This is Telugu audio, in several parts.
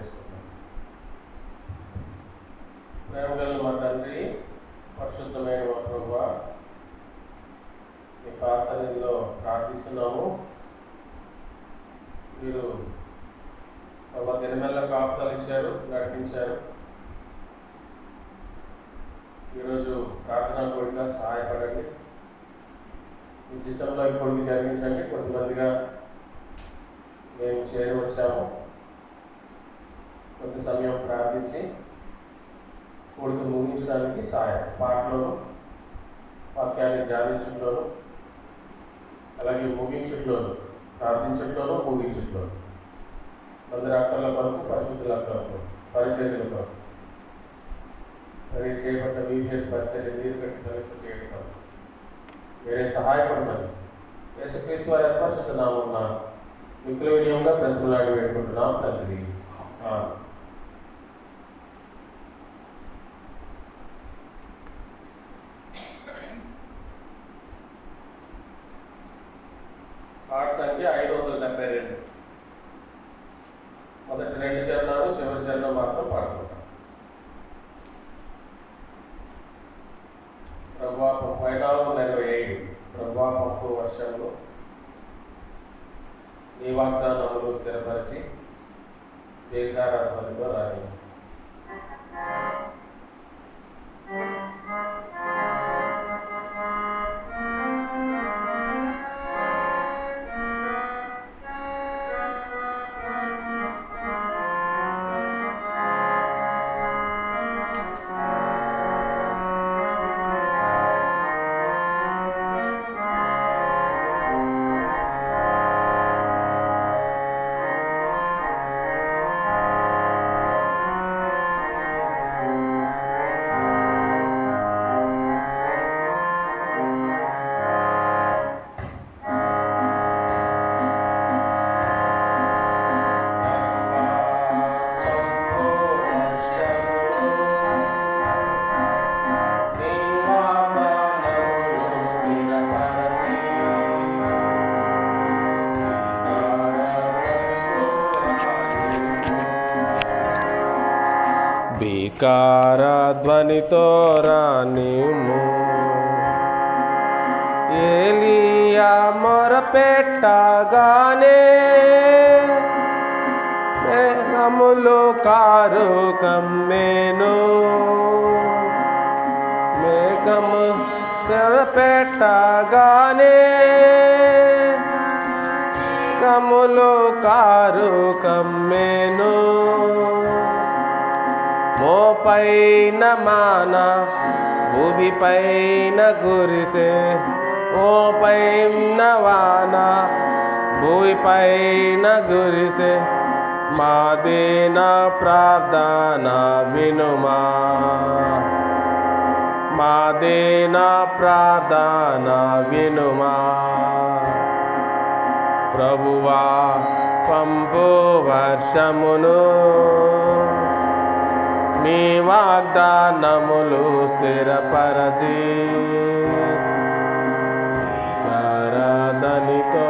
చేసుకుంటాం. ప్రేమగల మా తండ్రి, పరిశుద్ధమైన మా ప్రభువా, మీ సన్నిధిలో ప్రార్థిస్తున్నాము. మీరు ప్రభా దినమెల్ల కాపుదలు ఇచ్చారు, నడిపించారు. ఈరోజు ప్రార్థనా కోరిక సహాయపడండి. మీ చిత్తంలో ఈ కొడుకు జరిగించండి. కొద్దిమందిగా మేము చేరి వచ్చాము. కొద్ది సమయం ప్రార్థించి కొడుకు ముగించడానికి సహాయం, పాటలోను వాక్యాన్ని ధ్యానించట్లోను, అలాగే ముగించట్లోను, ప్రార్థించట్లోను, ముగించట్లోను, అందరి అక్కర్ల కొరకు, పరిశుద్ధుల కొరకు, పరిచర్యల కొరకు, మరి చేపట్టిన వీపీఎస్ పరిచర్య నీరు కట్టి తలెక్కు చేయడం కొరకు వేరే సహాయపడమని యేసుక్రీస్తు వారి పరిశుద్ధ నామమున మిక్కుల వినియంగా బ్రతుకులాడి వేడుకుంటున్నాం తండ్రి. పాట సంఖ్య 572. మొదటి 2 చరణాలు, చివరి చరణం మాత్రం పాడుకుంటాం. ప్రభువా 34:45. ప్రభువా పంపు వర్షంలో నీ వాగ్దానములు స్థిరపరిచి దీర్ఘారాధనతో రాని. ధ్వనితో రానిము, ఏలియా మొరపెట్టగానే మేఘములు కారు కమ్మేను. మేఘము మొరపెట్టగానే మేఘములు కారు కమ్మేను. మోపైన మాన భూమిపైన కురిసే, మోపైన వాన భూమిపైన కురిసే. మాదేన ప్రార్థన వినుమా, మాదేన ప్రార్థన వినుమా. ప్రభువా పంపు వర్షమును, నీ వాగ్దానములు స్థిరపరచి కరదనితో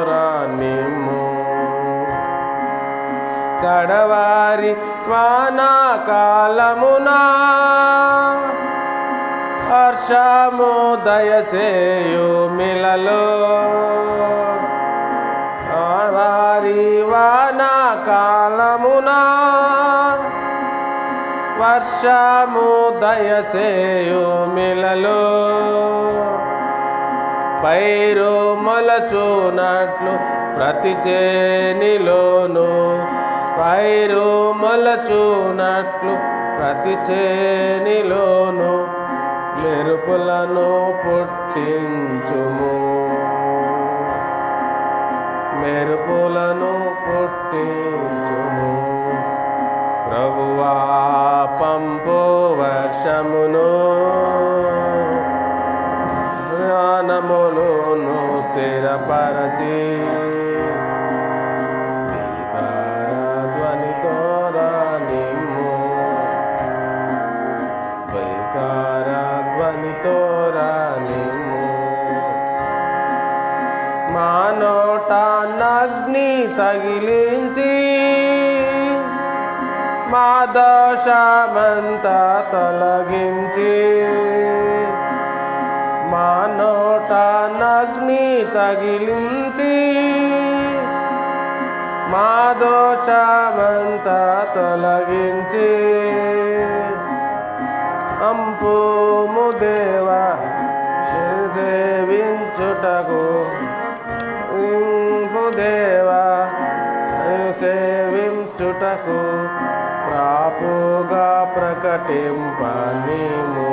రానిము. కడవారి వానాకాలమునా హర్షము దయచేయు మిలలో. వారి వానాకాలమునా వర్షము దయచేయు మిలలో. పైరు మొలచునట్లు ప్రతి చేనిలోను, పైరు మొలచునట్లు ప్రతి చేనిలోను మెరుపులను పుట్టించుము, మెరుపులను పుట్టించుము. ప్రభువా పంపు వర్షమును, జ్ఞానమును స్థిరపరచి ధ్వనితో రానిము, వైకార ధ్వనితో రానిము. నగ్ని తగిలించి మా దోషమంతా తొలగించి మా నోట నగ్ని తగిలించి మా దోషమంతా తొలగించి అంపుము దేవా సేవించుటకు దేవా సేవించుటకు ప్రాపుగా ప్రకటింపనీము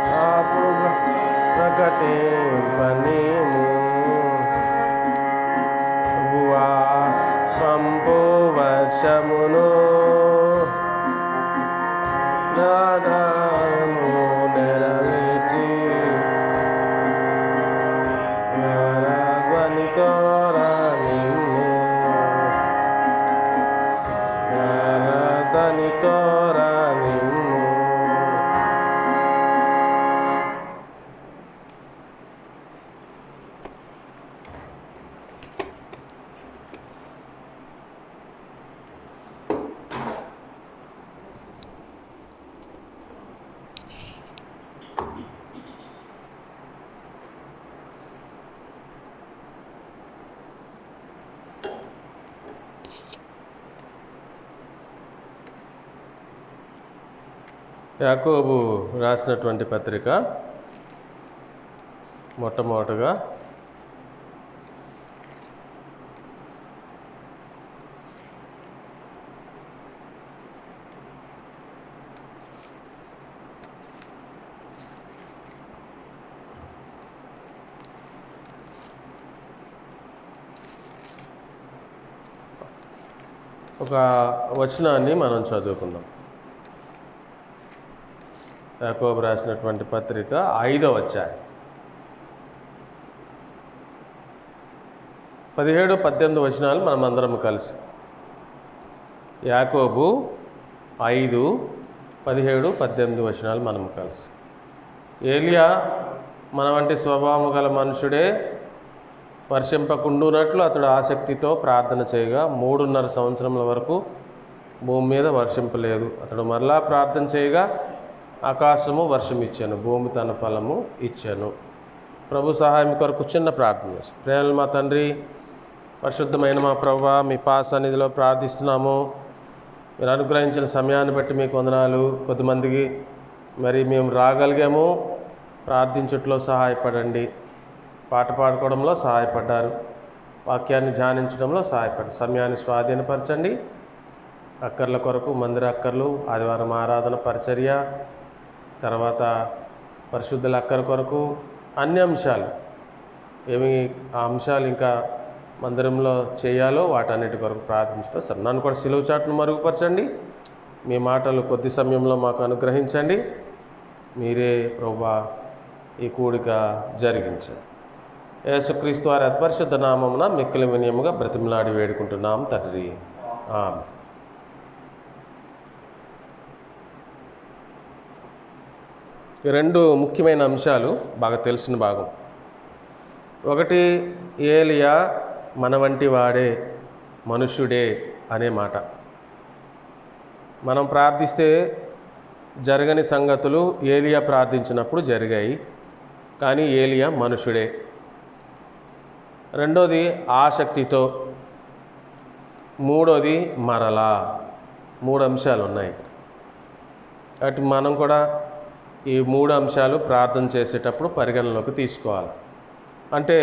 ప్రాపుగా ప్రకటింపనీము పంపు వర్షమును నాదము నెరవేర్చి ధ్వనితో రానిమ్ము ధ్వనితో రానిమ్ము. యాకోబు రాసినటువంటి పత్రిక మొట్టమొదటగా ఒక వచనాన్ని మనం చదువుకుందాం. యాకోబు రాసినటువంటి పత్రిక 5వ అధ్యాయం 17-18 వచనాలు మనం అందరం కలిసి. యాకోబు 5:17-18 వచనాలు మనం కలిసి. ఏలియా మన వంటి స్వభావము గల మనుషుడే వర్షింపకుండునట్లు అతడు ఆసక్తితో ప్రార్థన చేయగా 3.5 సంవత్సరముల వరకు భూమి మీద వర్షింపలేదు. అతడు మరలా ప్రార్థన చేయగా ఆకాశము వర్షం ఇచ్చాను, భూమి తన ఫలము ఇచ్చాను. ప్రభు సహాయం కొరకు చిన్న ప్రార్థన చేస్తాం. ప్రేమలు మా తండ్రి, పరిశుద్ధమైన మా ప్రభువా, మీ పాద సన్నిధిలో ప్రార్థిస్తున్నాము. మీరు అనుగ్రహించిన సమయాన్ని బట్టి మీకు వందనాలు. కొద్దిమందికి మరి మేము రాగలిగాము, ప్రార్థించుట్లో సహాయపడండి. పాట పాడుకోవడంలో సహాయపడ్డారు, వాక్యాన్ని ధ్యానించడంలో సహాయపడ్డారు. సమయాన్ని స్వాధీనపరచండి. అక్కర్ల కొరకు మందిర అక్కర్లు, ఆదివారం ఆరాధన పరిచర్య, తర్వాత పరిశుద్ధుల అక్కర కొరకు అన్ని అంశాలు ఏమి ఆ అంశాలు ఇంకా మందిరంలో చేయాలో వాటన్నిటి కొరకు ప్రార్థించడం సరే. నన్ను కూడా సిలువ చాటును మరుగుపరచండి. మీ మాటలు కొద్ది సమయంలో మాకు అనుగ్రహించండి. మీరే ప్రభువా ఈ కూడిక జరిగించండి. యేసుక్రీస్తు వారి అతి పరిశుద్ధ నామమున మిక్కిలి వినయముగా బ్రతిమలాడి వేడుకుంటున్నాం తండ్రి, ఆమేన్. రెండు ముఖ్యమైన అంశాలు బాగా తెలిసిన భాగం. ఒకటి, ఏలియా మన వంటి వాడే, మనుష్యుడే అనే మాట. మనం ప్రార్థిస్తే జరగని సంగతులు ఏలియా ప్రార్థించినప్పుడు జరిగాయి, కానీ ఏలియా మనుష్యుడే. రెండోది ఆసక్తితో. మూడోది మరలా. 3 అంశాలు ఉన్నాయి. అటు మనం కూడా ఈ 3 అంశాలు ప్రార్థన చేసేటప్పుడు పరిగణలోకి తీసుకోవాలి. అంటే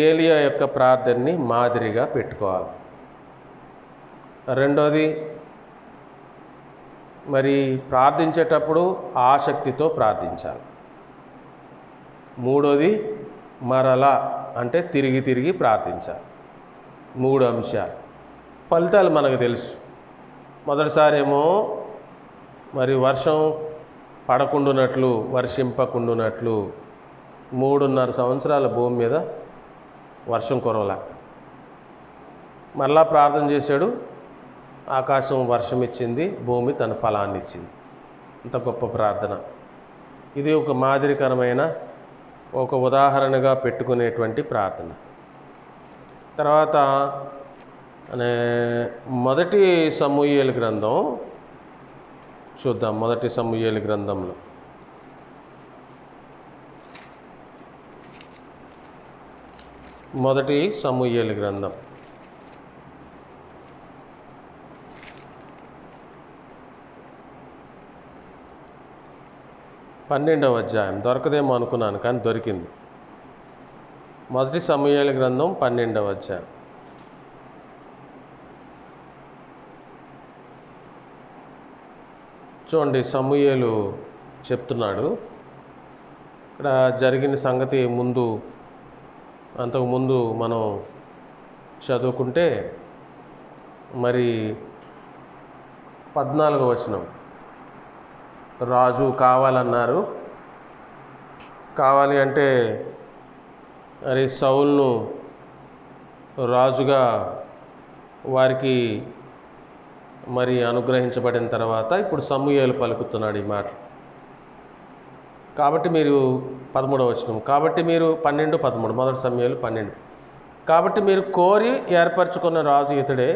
ఏలియా యొక్క ప్రార్థనని మాదిరిగా పెట్టుకోవాలి. రెండోది, మరి ప్రార్థించేటప్పుడు ఆసక్తితో ప్రార్థించాలి. మూడోది, మరలా అంటే తిరిగి తిరిగి ప్రార్థించాలి. 3 అంశాలు. ఫలితాలు మనకు తెలుసు. మొదటిసారి ఏమో మరి వర్షం పడకుండునట్లు, వర్షింపకుండునట్లు 3.5 సంవత్సరాల భూమి మీద వర్షం కురవలే. మళ్ళా ప్రార్థన చేశాడు, ఆకాశం వర్షం ఇచ్చింది, భూమి తన ఫలాన్ని ఇచ్చింది. అంత గొప్ప ప్రార్థన. ఇది ఒక మాదిరికరమైన, ఒక ఉదాహరణగా పెట్టుకునేటువంటి ప్రార్థన. తర్వాత మొదటి సమూయేలు గ్రంథం చూద్దాం. మొదటి సమూయేలు గ్రంథంలో మొదటి సమూయేలు గ్రంథం 12వ అధ్యాయం. దొరకదేమో అనుకున్నాను కానీ దొరికింది. మొదటి సమూయేలు గ్రంథం 12వ అధ్యాయం. చూడండి, సమూయేలు చెప్తున్నాడు. ఇక్కడ జరిగిన సంగతి అంతకుముందు మనం చదువుకుంటే మరి 14వ వచనం, రాజు కావాలన్నారు. కావాలి అంటే మరి సౌలును రాజుగా వారికి మరి అనుగ్రహించబడిన తర్వాత ఇప్పుడు సమూయేలు పలుకుతున్నాడు ఈ మాట. కాబట్టి మీరు 13వ వచనం, కాబట్టి మీరు 12, 13, మొదటి సమూయేలు 12. కాబట్టి మీరు కోరి ఏర్పరచుకున్న రాజు ఇతడే,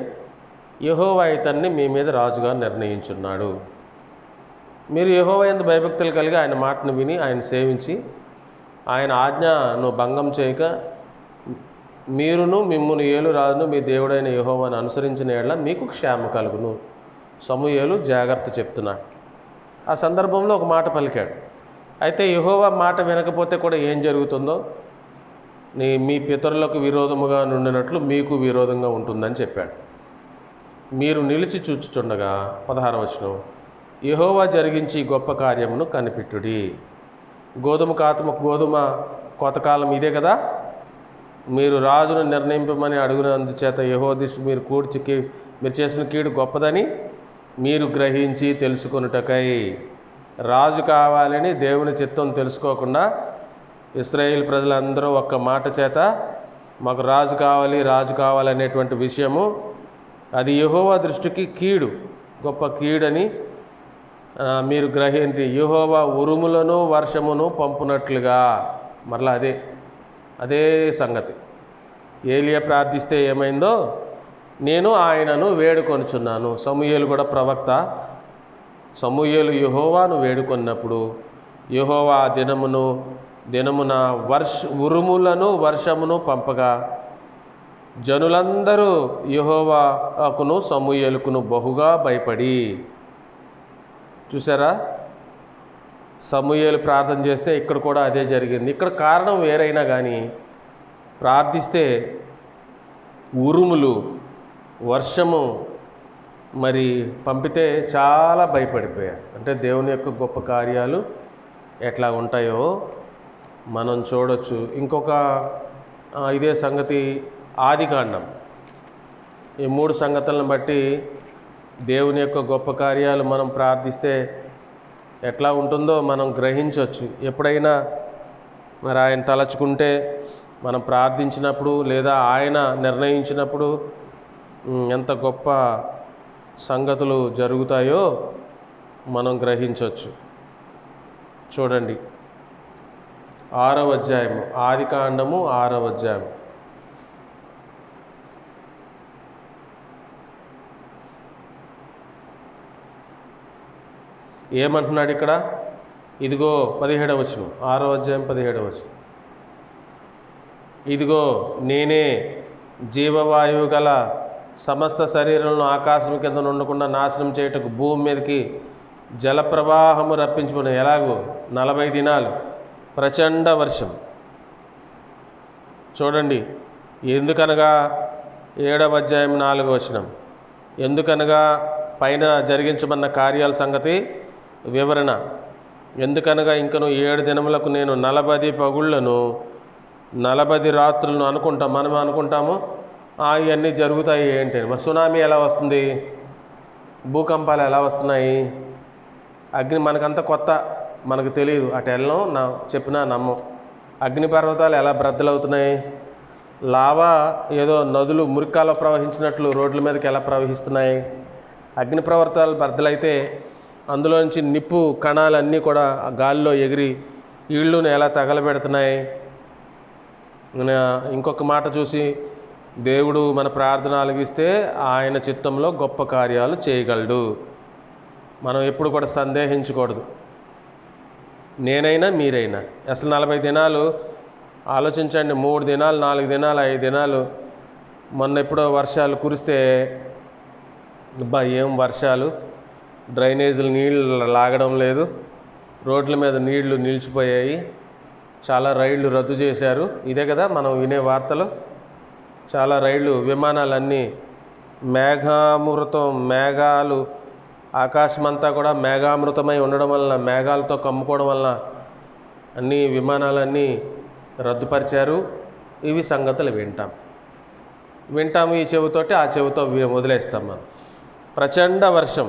యెహోవా ఇతన్ని మీ మీద రాజుగా నిర్ణయించున్నాడు. మీరు యెహోవా యందు భయభక్తులు కలిగి ఆయన మాటను విని ఆయన సేవించి ఆయన ఆజ్ఞను భంగం చేయక మీరును మిమ్మును ఏలు రాజును మీ దేవుడైన యెహోవాను అనుసరించిన యెడల మీకు క్షేమ కలుగును. సమూయేలు జాగ్రత్త చెప్తున్నాడు. ఆ సందర్భంలో ఒక మాట పలికాడు. అయితే యెహోవా మాట వినకపోతే కూడా ఏం జరుగుతుందో మీ పితరులకు విరోధముగా నుండినట్లు మీకు విరోధంగా ఉంటుందని చెప్పాడు. మీరు నిలిచి చూచుచుండగా 16వ వచనం, యెహోవా జరిగించి గొప్ప కార్యమును కనిపెట్టుడి. గోధుమ కోతకాలం ఇదే కదా. మీరు రాజును నిర్ణయింపమని అడుగునందుచేత యెహోవా దృష్టికి మీరు చేసిన కీడు గొప్పదని మీరు గ్రహించి తెలుసుకొనుటకై. రాజు కావాలని దేవుని చిత్తం తెలుసుకోకుండా ఇశ్రాయేలు ప్రజలందరూ ఒక్క మాట చేత మాకు రాజు కావాలనేటువంటి విషయము అది యెహోవా దృష్టికి గొప్ప కీడని మీరు గ్రహించి యెహోవా ఉరుములను వర్షమును పంపునట్లుగా. మరలా అదే సంగతి. ఏలియా ప్రార్థిస్తే ఏమైందో నేను ఆయనను వేడుకొనుచున్నాను. సమూయేలు కూడా ప్రవక్త. సమూయేలు యెహోవాను వేడుకొన్నప్పుడు యెహోవా దినమున ఉరుములను వర్షమును పంపగా జనులందరూ యెహోవాకును సమూయేలుకును బహుగా భయపడి. చూసారా, సమూయేలు ప్రార్థన చేస్తే ఇక్కడ కూడా అదే జరిగింది. ఇక్కడ కారణం వేరైనా కానీ ప్రార్థిస్తే ఉరుములు వర్షము మరి పంపితే చాలా భయపడిపోయారు. అంటే దేవుని యొక్క గొప్ప కార్యాలు ఎట్లా ఉంటాయో మనం చూడొచ్చు. ఇంకొక ఇదే సంగతి ఆదికాండం. ఈ 3 సంగతులను బట్టి దేవుని యొక్క గొప్ప కార్యాలు మనం ప్రార్థిస్తే ఎట్లా ఉంటుందో మనం గ్రహించవచ్చు. ఎప్పుడైనా మరి ఆయన తలచుకుంటే మనం ప్రార్థించినప్పుడు లేదా ఆయన నిర్ణయించినప్పుడు ఎంత గొప్ప సంగతులు జరుగుతాయో మనం గ్రహించవచ్చు. చూడండి, 6వ అధ్యాయము, ఆదికాండము 6వ అధ్యాయం. ఏమంటున్నాడు ఇక్కడ? ఇదిగో 17వ వచనం, 6వ అధ్యాయం 17వ వచనం. ఇదిగో నేనే జీవవాయువు గల సమస్త శరీరంలో ఆకాశం కింద ఉండకుండా నాశనం చేయుటకు భూమి మీదకి జలప్రవాహము రప్పించుకుని. ఎలాగో 40 దినాలు ప్రచండ వర్షం. చూడండి, ఎందుకనగా 7వ అధ్యాయం 4వ వచనం. ఎందుకనగా పైన జరిగించమన్న కార్యాల సంగతి వివరణ. ఎందుకనగా ఇంకను 7 దినములకు నేను 40 పగుళ్లను 40 రాత్రులను అనుకుంటాం. మనం అనుకుంటాము ఇవన్నీ జరుగుతాయి ఏంటి. మరి సునామీ ఎలా వస్తుంది, భూకంపాలు ఎలా వస్తున్నాయి, అగ్ని మనకంతా కొత్త, మనకు తెలియదు. అటు వెళ్ళం, చెప్పినా నమ్మం. అగ్నిపర్వతాలు ఎలా బ్రద్దలవుతున్నాయి, లావా ఏదో నదులు మురికాలో ప్రవహించినట్లు రోడ్ల మీదకి ఎలా ప్రవహిస్తున్నాయి. అగ్నిపర్వతాలు బ్రద్దలైతే అందులో నుంచి నిప్పు కణాలన్నీ కూడా గాలిలో ఎగిరి ఇళ్ళును ఎలా తగలబెడుతున్నాయి. ఇంకొక మాట చూసి దేవుడు మన ప్రార్థన ఆలకిస్తే ఆయన చిత్తంలో గొప్ప కార్యాలు చేయగలడు. మనం ఎప్పుడు కూడా సందేహించకూడదు. నేనైనా మీరైనా అసలు 40 దినాలు ఆలోచించండి. 3 దినాలు 4 దినాలు 5 దినాలు మొన్న ఎప్పుడో వర్షాలు కురిస్తే ఏం వర్షాలు, డ్రైనేజీలు నీళ్ళు లాగడం లేదు, రోడ్ల మీద నీళ్లు నిలిచిపోయాయి, చాలా రైళ్లు రద్దు చేశారు. ఇదే కదా మనం వినే వార్తలు. చాలా రైళ్లు విమానాలన్నీ మేఘాలు ఆకాశమంతా కూడా మేఘామృతమై ఉండడం వలన, మేఘాలతో కమ్ముకోవడం వలన అన్ని విమానాలన్నీ రద్దుపరిచారు. ఇవి సంగతులు వింటాము ఈ చెవితోటి, ఆ చెవితో వదిలేస్తాం మనం. ప్రచండ వర్షం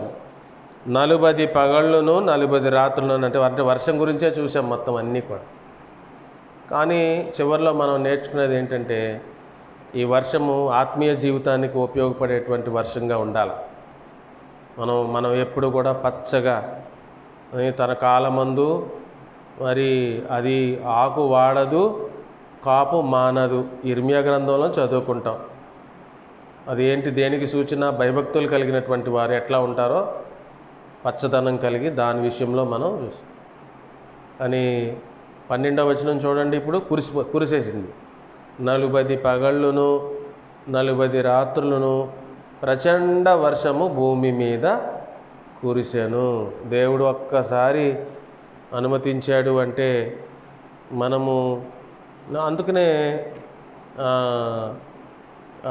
40 పగళ్ళును 40 రాత్రులను, అంటే వర్షం గురించే చూసాం మొత్తం అన్నీ కూడా. కానీ చివరిలో మనం నేర్చుకునేది ఏంటంటే ఈ వర్షము ఆత్మీయ జీవితానికి ఉపయోగపడేటువంటి వర్షంగా ఉండాలి. మనం ఎప్పుడు కూడా పచ్చగా తన కాలమందు మరి అది ఆకు వాడదు, కాపు మానదు, ఇర్మియా గ్రంథంలో చదువుకుంటాం. అది ఏంటి, దేనికి సూచన? భయభక్తులు కలిగినటువంటి వారు ఎట్లా ఉంటారో పచ్చదనం కలిగి దాని విషయంలో మనం చూస్తాం. అని 12వ వచనం చూడండి. ఇప్పుడు కురిసేసింది. 40 పగళ్ళును 40 రాత్రులను ప్రచండ వర్షము భూమి మీద కురిసెను. దేవుడు ఒక్కసారి అనుమతించాడు అంటే మనము, అందుకనే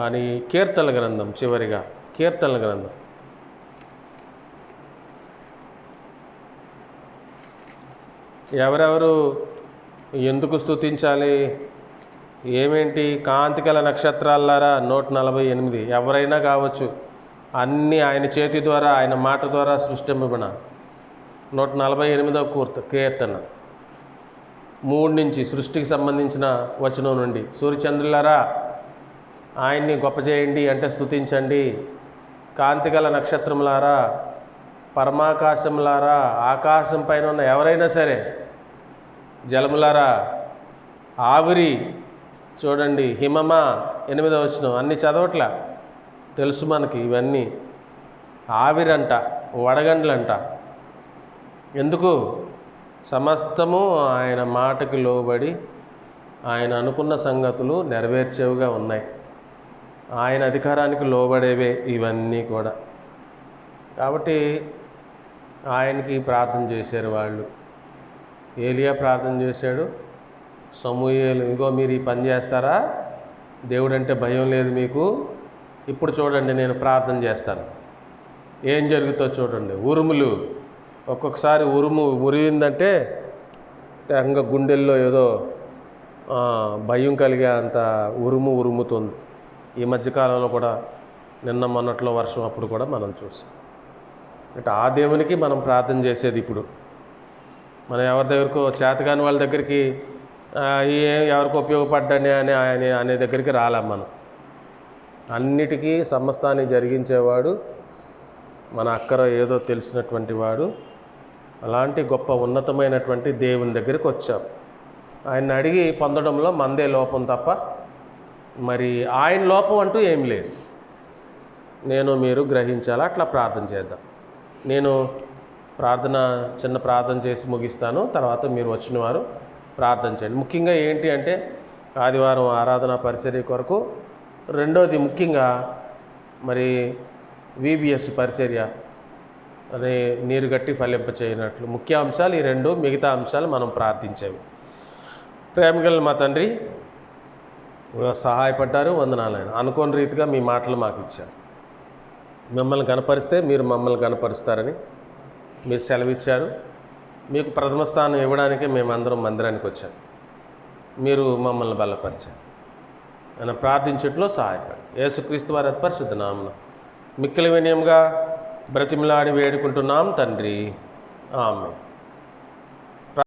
అని కీర్తనల గ్రంథం, చివరిగా కీర్తనల గ్రంథం ఎవరెవరు ఎందుకు స్తుతించాలి, ఏమేంటి? కాంతికల నక్షత్రాలారా 148, ఎవరైనా కావచ్చు, అన్నీ ఆయన చేతి ద్వారా ఆయన మాట ద్వారా సృష్టింపబడిన 148వ కీర్తన 3 నుంచి సృష్టికి సంబంధించిన వచనం నుండి. సూర్యచంద్రులారా ఆయన్ని గొప్ప చేయండి అంటే స్తుతించండి. కాంతిగల నక్షత్రములారా, పరమాకాశములారా, ఆకాశం పైన ఉన్న ఎవరైనా సరే, జలములారా, ఆవిరి చూడండి, హిమమా 8వ వచనం, అన్ని చదవట్లా తెలుసు మనకి ఇవన్నీ. ఆవిరంట, వడగండ్లంట. ఎందుకు? సమస్తము ఆయన మాటకి లోబడి ఆయన అనుకున్న సంగతులు నెరవేర్చేవిగా ఉన్నాయి. ఆయన అధికారానికి లోబడేవే ఇవన్నీ కూడా. కాబట్టి ఆయనకి ప్రార్థన చేశారు వాళ్ళు. ఏలియా ప్రార్థన చేశాడు, సమూయేలు ఇదిగో మీరు ఈ పని చేస్తారా, దేవుడంటే భయం లేదు మీకు, ఇప్పుడు చూడండి నేను ప్రార్థన చేస్తాను, ఏం జరుగుతుందో చూడండి. ఉరుములు, ఒక్కొక్కసారి ఉరివిందంటే ఇంకా గుండెల్లో ఏదో భయం కలిగే అంత ఉరుముతుంది. ఈ మధ్యకాలంలో కూడా నిన్న మొన్నట్లో వర్షం అప్పుడు కూడా మనం చూసాం. అంటే ఆ దేవునికి మనం ప్రార్థన చేసేది. ఇప్పుడు మనం ఎవరి దగ్గరకో చేతగాని వాళ్ళ దగ్గరికి ఎవరికి ఉపయోగపడ్డానే అనే దగ్గరికి రాలేం మనం. అన్నిటికీ సమస్తాన్ని జరిగించేవాడు, మన అక్కర ఏదో తెలిసినటువంటి వాడు, అలాంటి గొప్ప ఉన్నతమైనటువంటి దేవుని దగ్గరికి వచ్చాం. ఆయన్ని అడిగి పొందడంలో మందే లోపం తప్ప మరి ఆయన లోపం అంటూ ఏం లేదు. మీరు గ్రహించాలా. అట్లా ప్రార్థన చేద్దాం. నేను చిన్న ప్రార్థన చేసి ముగిస్తాను, తర్వాత మీరు వచ్చిన వారు ప్రార్థన చేయండి. ముఖ్యంగా ఏంటి అంటే ఆదివారం ఆరాధన పరిచర్య కొరకు, రెండోది ముఖ్యంగా మరి VBS పరిచర్య అనే నీరు గట్టి ఫలింప చేయనట్లు ముఖ్య అంశాలు ఈ 2. మిగతా అంశాలు మనం ప్రార్థించేవి. ప్రేమగల మా తండ్రి, సహాయపడ్డారు, వందనాలైన. అనుకోని రీతిగా మీ మాటలు మాకు ఇచ్చారు. మిమ్మల్ని కనపరిస్తే మీరు మమ్మల్ని కనపరుస్తారని మీరు సెలవిచ్చారు. మీకు ప్రథమ స్థానం ఇవ్వడానికే మేమందరం మందిరానికి వచ్చాం. మీరు మమ్మల్ని బలపరిచారు. ఆయన ప్రార్థించట్లో సహాయపడి యేసుక్రీస్తు వారి పరిశుద్ధ నామమున మిక్కిలి వినయంగా బ్రతిమిలాడి వేడుకుంటున్నాం తండ్రి. ఆమేన్.